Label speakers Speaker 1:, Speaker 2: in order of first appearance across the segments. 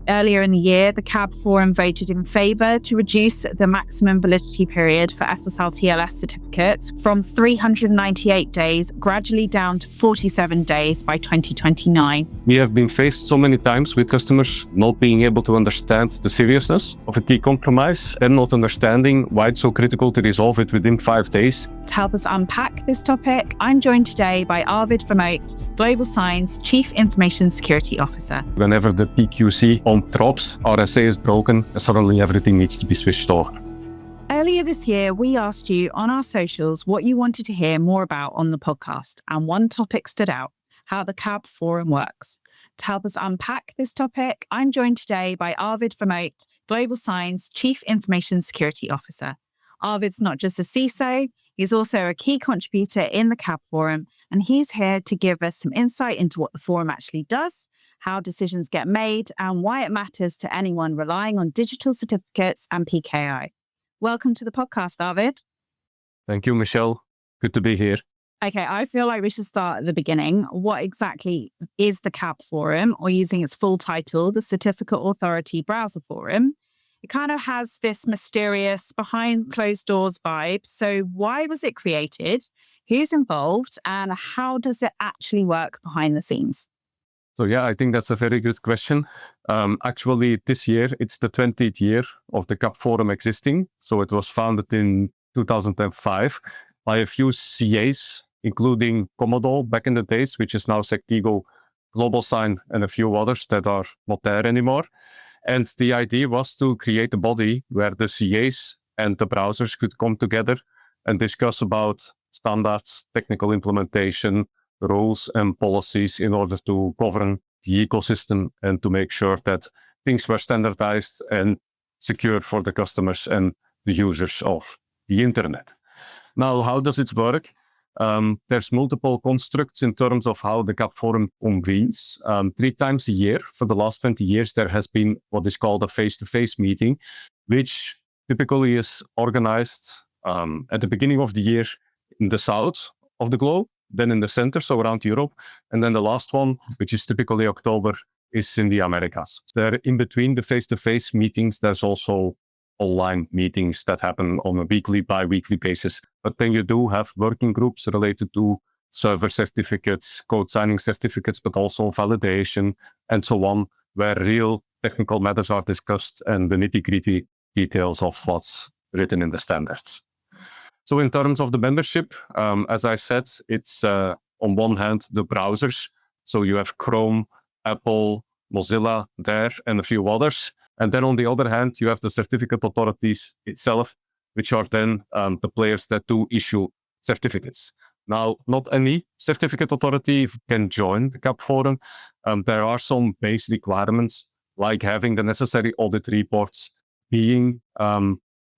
Speaker 1: Earlier in the year, the CAB Forum voted in favour to reduce the maximum validity period for SSL/TLS certificates from 398 days gradually down to 47 days by 2029.
Speaker 2: We have been faced so many times with customers not being able to understand the seriousness of a key compromise and not understanding why it's so critical to resolve it within 5 days.
Speaker 1: To help us unpack this topic, I'm joined today by Arvid Vermote, GlobalSign's Chief Information Security Officer.
Speaker 2: Whenever the PQC on drops, RSA is broken, and suddenly everything needs to be switched over.
Speaker 1: Earlier this year, we asked you on our socials what you wanted to hear more about on the podcast, and one topic stood out: how the CAB Forum works. To help us unpack this topic, I'm joined today by Arvid Vermote, GlobalSign's Chief Information Security Officer. Arvid's not just a CISO, he's also a key contributor in the CAB Forum, and he's here to give us some insight into what the forum actually does, how decisions get made, and why it matters to anyone relying on digital certificates and PKI. Welcome to the podcast, Arvid.
Speaker 2: Thank you, Michelle. Good to be here.
Speaker 1: Okay, I feel like we should start at the beginning. What exactly is the CAB Forum, or using its full title, the Certificate Authority Browser Forum? It kind of has this mysterious behind closed doors vibe. So why was it created? Who's involved? And how does it actually work behind the scenes?
Speaker 2: So yeah, I think that's a very good question. Actually, this year, it's the 20th year of the CAB Forum existing. So it was founded in 2005 by a few CAs, including Commodore back in the days, which is now Sectigo, GlobalSign, and a few others that are not there anymore. And the idea was to create a body where the CAs and the browsers could come together and discuss about standards, technical implementation, rules and policies in order to govern the ecosystem and to make sure that things were standardized and secure for the customers and the users of the internet. Now, how does it work? There's multiple constructs in terms of how the CAB Forum convenes. 3 times a year for the last 20 years, there has been what is called a face-to-face meeting, which typically is organized at the beginning of the year in the south of the globe, then in the center, so around Europe, and then the last one, which is typically October, is in the Americas. There, in between the face-to-face meetings, there's also online meetings that happen on a weekly, bi-weekly basis. But then you do have working groups related to server certificates, code signing certificates, but also validation and so on, where real technical matters are discussed and the nitty-gritty details of what's written in the standards. So in terms of the membership, as I said, it's on one hand the browsers. So you have Chrome, Apple, Mozilla there, and a few others. And then on the other hand, you have the certificate authorities itself, which are then the players that do issue certificates. Now, not any certificate authority can join the CAB Forum. There are some base requirements, like having the necessary audit reports, being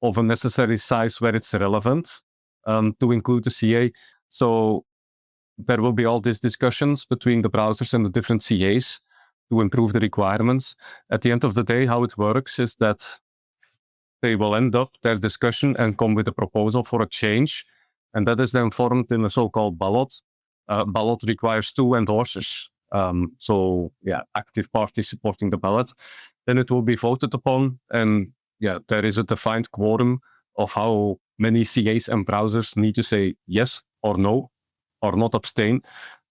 Speaker 2: of a necessary size where it's relevant to include the CA. So there will be all these discussions between the browsers and the different CAs to improve the requirements. At the end of the day, how it works is that they will end up their discussion and come with a proposal for a change. And that is then formed in a so-called ballot. Ballot requires 2 endorsers. Active parties supporting the ballot. Then it will be voted upon. And there is a defined quorum of how many CAs and browsers need to say yes or no, or not abstain.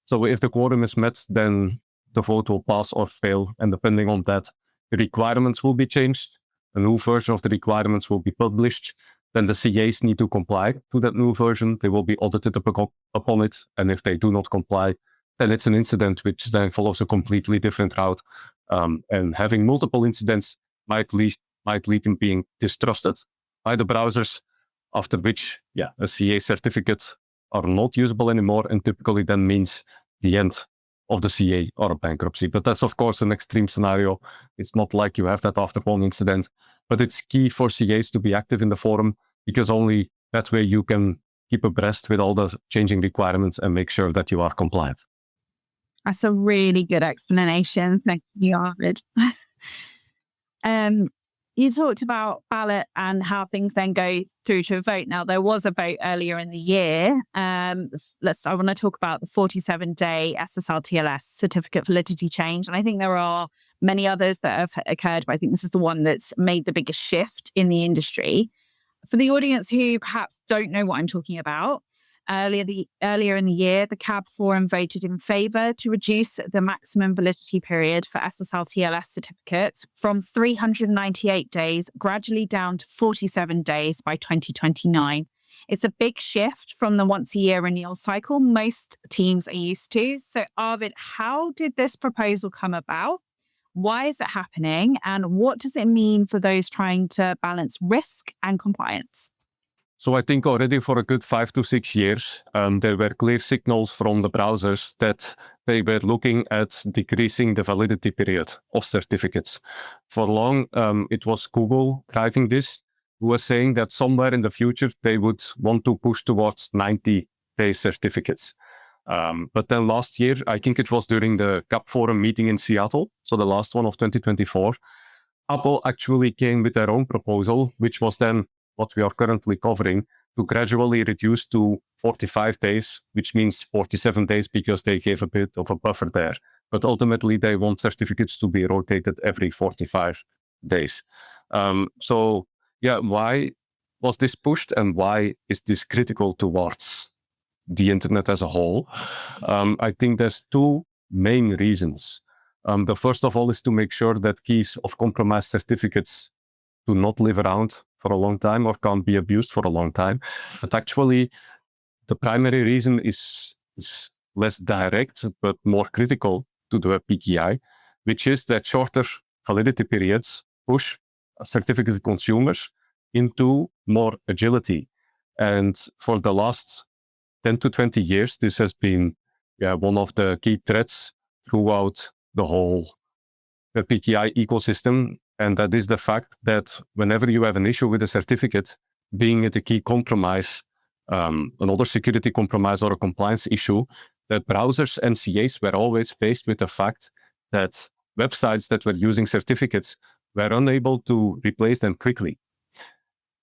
Speaker 2: So if the quorum is met, then the vote will pass or fail, and depending on that, the requirements will be changed. A new version of the requirements will be published. Then the CAs need to comply to that new version. They will be audited upon it, and if they do not comply, then it's an incident which then follows a completely different route. And having multiple incidents might lead in being distrusted by the browsers, after which, a CA certificate are not usable anymore, and typically then means the end of the CA or a bankruptcy. But that's, of course, an extreme scenario. It's not like you have that after one incident, but it's key for CAs to be active in the forum, because only that way you can keep abreast with all the changing requirements and make sure that you are compliant.
Speaker 1: That's a really good explanation. Thank you, Arvid. You talked about ballot and how things then go through to a vote. Now, there was a vote earlier in the year. I want to talk about the 47-day SSL/TLS certificate validity change. And I think there are many others that have occurred, but I think this is the one that's made the biggest shift in the industry. For the audience who perhaps don't know what I'm talking about, earlier in the year, the CAB Forum voted in favour to reduce the maximum validity period for SSL TLS certificates from 398 days gradually down to 47 days by 2029. It's a big shift from the once-a-year renewal cycle most teams are used to. So, Arvid, how did this proposal come about? Why is it happening? And what does it mean for those trying to balance risk and compliance?
Speaker 2: So I think already for a good 5 to 6 years, there were clear signals from the browsers that they were looking at decreasing the validity period of certificates. For long, it was Google driving this, who was saying that somewhere in the future, they would want to push towards 90-day certificates. But then last year, I think it was during the CAB Forum meeting in Seattle, so the last one of 2024, Apple actually came with their own proposal, which was then what we are currently covering, to gradually reduce to 45 days, which means 47 days because they gave a bit of a buffer there. But ultimately, they want certificates to be rotated every 45 days. So, why was this pushed and why is this critical towards the internet as a whole? I think there's two main reasons. The first of all is to make sure that keys of compromised certificates do not live around for a long time or can't be abused for a long time. But actually, the primary reason is less direct, but more critical to the PKI, which is that shorter validity periods push certificate consumers into more agility. And for the last 10 to 20 years, this has been one of the key threats throughout the whole PKI ecosystem. And that is the fact that whenever you have an issue with a certificate, being it a key compromise, another security compromise or a compliance issue, that browsers and CAs were always faced with the fact that websites that were using certificates were unable to replace them quickly.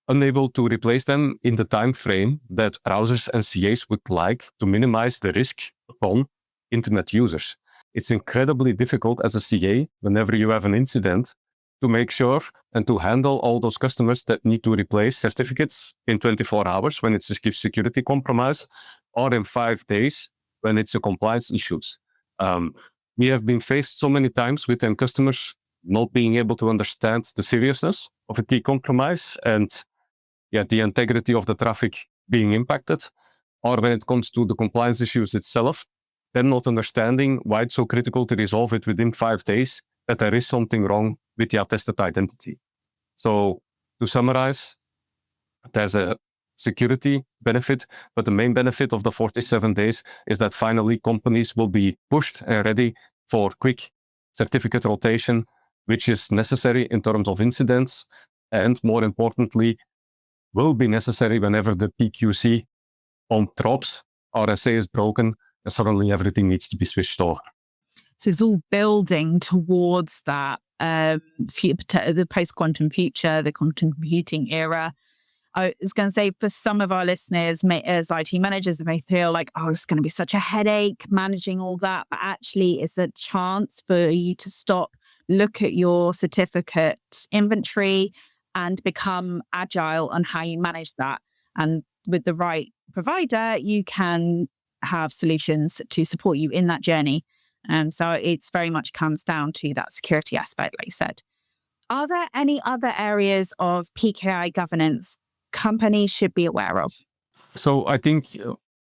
Speaker 2: Unable to replace them in the time frame that browsers and CAs would like to minimize the risk upon internet users. It's incredibly difficult as a CA, whenever you have an incident, to make sure and to handle all those customers that need to replace certificates in 24 hours when it's a security compromise, or in 5 days when it's a compliance issues. We have been faced so many times with end customers not being able to understand the seriousness of a key compromise and the integrity of the traffic being impacted, or when it comes to the compliance issues itself, then not understanding why it's so critical to resolve it within 5 days, that there is something wrong with the attested identity. So to summarize, there's a security benefit, but the main benefit of the 47 days is that finally companies will be pushed and ready for quick certificate rotation, which is necessary in terms of incidents, and more importantly, will be necessary whenever the PQC on drops, RSA is broken, and suddenly everything needs to be switched over.
Speaker 1: So it's all building towards that the post-quantum future, the quantum computing era. I was going to say, for some of our listeners, as IT managers, they may feel like, it's going to be such a headache managing all that. But actually, it's a chance for you to stop, look at your certificate inventory, and become agile on how you manage that. And with the right provider, you can have solutions to support you in that journey. So it's very much comes down to that security aspect, like you said. Are there any other areas of PKI governance companies should be aware of?
Speaker 2: So I think,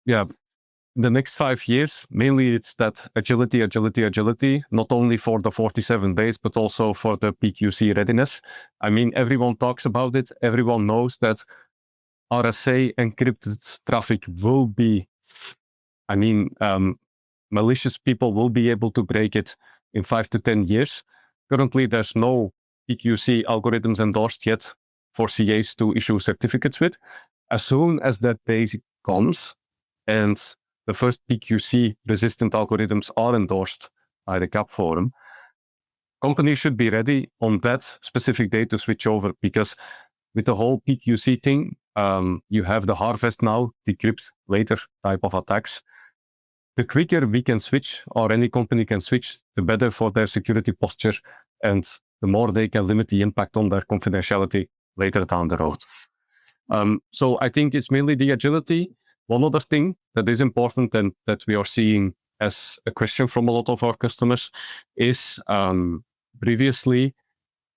Speaker 2: the next 5 years, mainly it's that agility, not only for the 47 days, but also for the PQC readiness. I mean, everyone talks about it. Everyone knows that RSA encrypted traffic will be, malicious people will be able to break it in 5 to 10 years. Currently, there's no PQC algorithms endorsed yet for CAs to issue certificates with. As soon as that day comes and the first PQC resistant algorithms are endorsed by the CAB Forum, companies should be ready on that specific day to switch over, because with the whole PQC thing, you have the harvest now, decrypt later type of attacks. the quicker we can switch, or any company can switch, the better for their security posture, and the more they can limit the impact on their confidentiality later down the road. So I think it's mainly the agility. One other thing that is important and that we are seeing as a question from a lot of our customers is previously,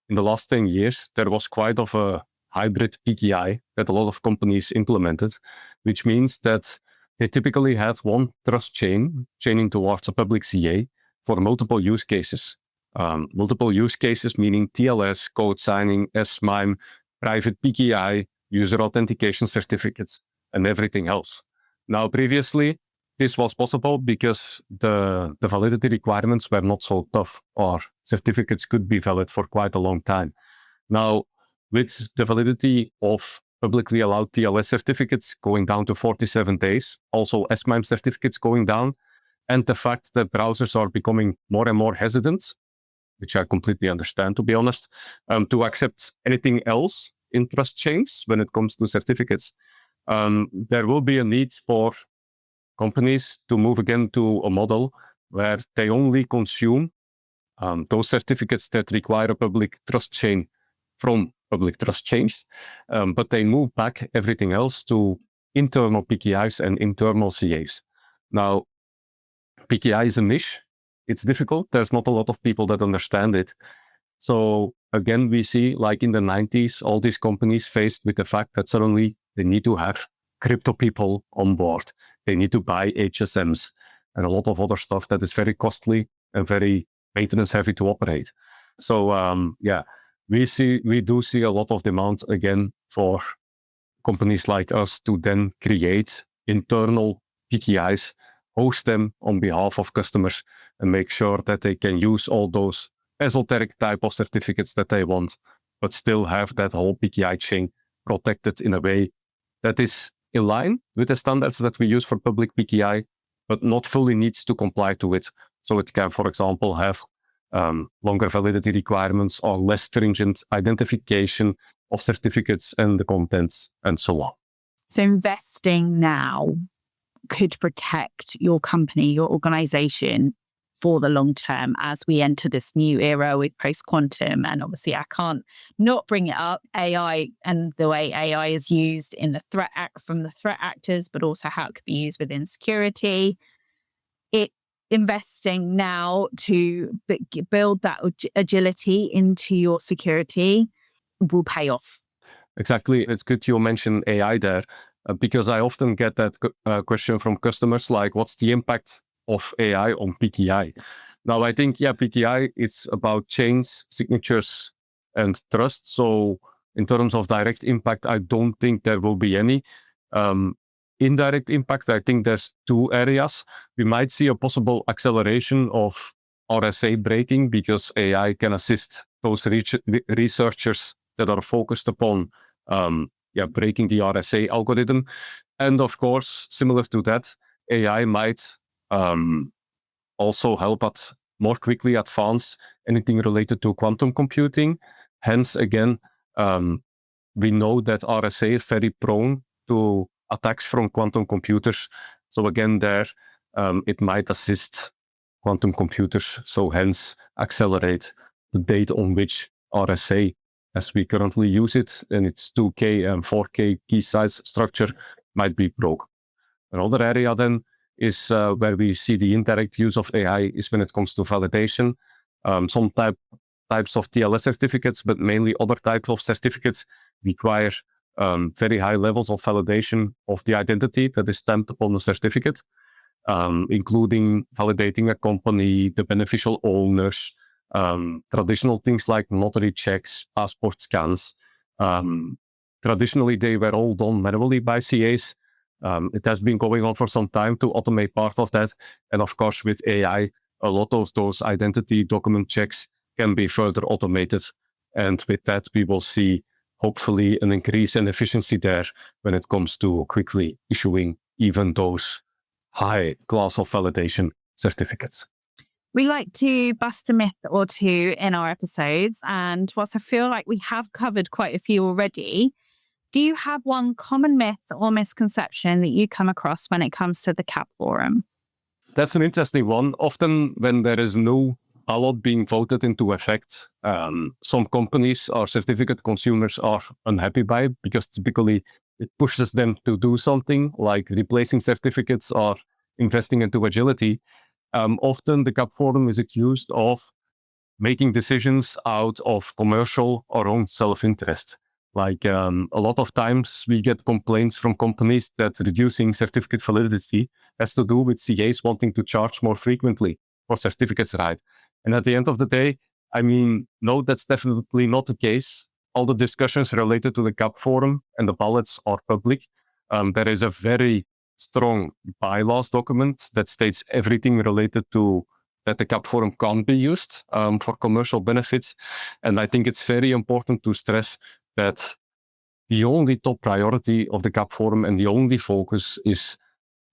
Speaker 2: in the last 10 years, there was quite of a hybrid PKI that a lot of companies implemented, which means that they typically had one trust chaining towards a public CA for multiple use cases. Multiple use cases meaning TLS, code signing, S/MIME, private PKI, user authentication certificates, and everything else. Now, previously, this was possible because the validity requirements were not so tough, or certificates could be valid for quite a long time. Now, with the validity of publicly allowed TLS certificates going down to 47 days, also S/MIME certificates going down, and the fact that browsers are becoming more and more hesitant, which I completely understand, to be honest, to accept anything else in trust chains when it comes to certificates, there will be a need for companies to move again to a model where they only consume those certificates that require a public trust chain from public trust chains, but they move back everything else to internal PKIs and internal CAs. Now, PKI is a niche. It's difficult. There's not a lot of people that understand it. So again, we see, like in the 90s, all these companies faced with the fact that suddenly they need to have crypto people on board. They need to buy HSMs and a lot of other stuff that is very costly and very maintenance heavy to operate. So we do see a lot of demand again for companies like us to then create internal PKIs, host them on behalf of customers, and make sure that they can use all those esoteric type of certificates that they want, but still have that whole PKI chain protected in a way that is in line with the standards that we use for public PKI, but not fully needs to comply to it. So it can, for example, have longer validity requirements or less stringent identification of certificates and the contents and so on.
Speaker 1: So investing now could protect your company, your organization for the long term as we enter this new era with post-quantum. And obviously, I can't not bring it up, AI and the way AI is used in the threat act from the threat actors, but also how it could be used within security. Investing now to build that agility into your security will pay off.
Speaker 2: Exactly. It's good you mention AI there, because I often get that question from customers, like, what's the impact of AI on PKI? Now, I think, PKI, it's about chains, signatures, and trust. So in terms of direct impact, I don't think there will be any. Indirect impact, I think there's two areas. We might see a possible acceleration of RSA breaking because AI can assist those researchers that are focused upon breaking the RSA algorithm. And of course, similar to that, AI might also help us more quickly advance anything related to quantum computing. Hence, again, we know that RSA is very prone to attacks from quantum computers. So again, there, it might assist quantum computers. So hence, accelerate the date on which RSA, as we currently use it, and its 2K and 4K key size structure, might be broke. Another area then is where we see the indirect use of AI is when it comes to validation. Some types of TLS certificates, but mainly other types of certificates require very high levels of validation of the identity that is stamped upon the certificate, including validating a company, the beneficial owners, traditional things like notary checks, passport scans. Traditionally, they were all done manually by CAs. It has been going on for some time to automate part of that. And of course, with AI, a lot of those identity document checks can be further automated. And with that, we will see hopefully an increase in efficiency there when it comes to quickly issuing even those high class of validation certificates.
Speaker 1: We like to bust a myth or two in our episodes. And whilst I feel like we have covered quite a few already, do you have one common myth or misconception that you come across when it comes to the CAP forum?
Speaker 2: That's an interesting one. Often when there is no a lot being voted into effect, some companies or certificate consumers are unhappy by it because typically it pushes them to do something like replacing certificates or investing into agility. Often the CAP Forum is accused of making decisions out of commercial or own self-interest. Like a lot of times we get complaints from companies that reducing certificate validity has to do with CAs wanting to charge more frequently for certificates, right? And at the end of the day, I mean, no, that's definitely not the case. All the discussions related to the CAP Forum and the ballots are public. There is a very strong bylaws document that states everything related to that the CAP Forum can't be used for commercial benefits. And I think it's very important to stress that the only top priority of the CAP Forum and the only focus is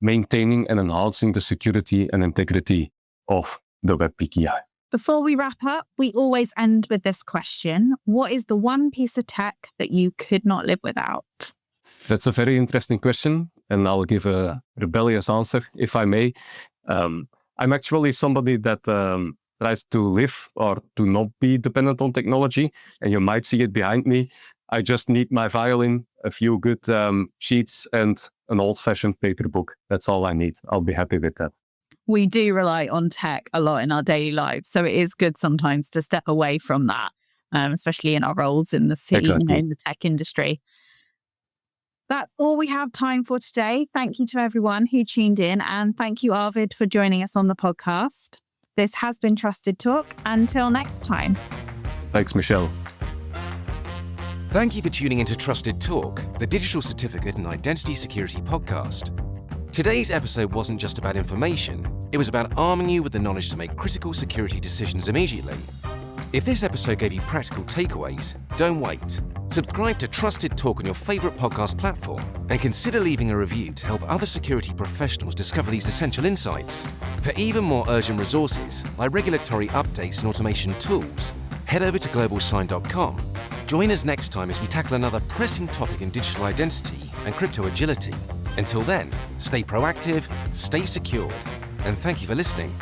Speaker 2: maintaining and enhancing the security and integrity of the Web PKI.
Speaker 1: Before we wrap up, we always end with this question. What is the one piece of tech that you could not live without?
Speaker 2: That's a very interesting question, and I'll give a rebellious answer, if I may. I'm actually somebody that tries to live or to not be dependent on technology, and you might see it behind me. I just need my violin, a few good sheets, and an old-fashioned paper book. That's all I need. I'll be happy with that.
Speaker 1: We do rely on tech a lot in our daily lives, so it is good sometimes to step away from that, especially in our roles in the in the tech industry. That's all we have time for today. Thank you to everyone who tuned in, and thank you, Arvid, for joining us on the podcast. This has been Trusted Talk. Until next time.
Speaker 2: Thanks, Michelle.
Speaker 3: Thank you for tuning into Trusted Talk, the digital certificate and identity security podcast. Today's episode wasn't just about information, it was about arming you with the knowledge to make critical security decisions immediately. If this episode gave you practical takeaways, don't wait. Subscribe to Trusted Talk on your favorite podcast platform and consider leaving a review to help other security professionals discover these essential insights. For even more urgent resources, like regulatory updates and automation tools, head over to GlobalSign.com. Join us next time as we tackle another pressing topic in digital identity and crypto agility. Until then, stay proactive, stay secure, and thank you for listening.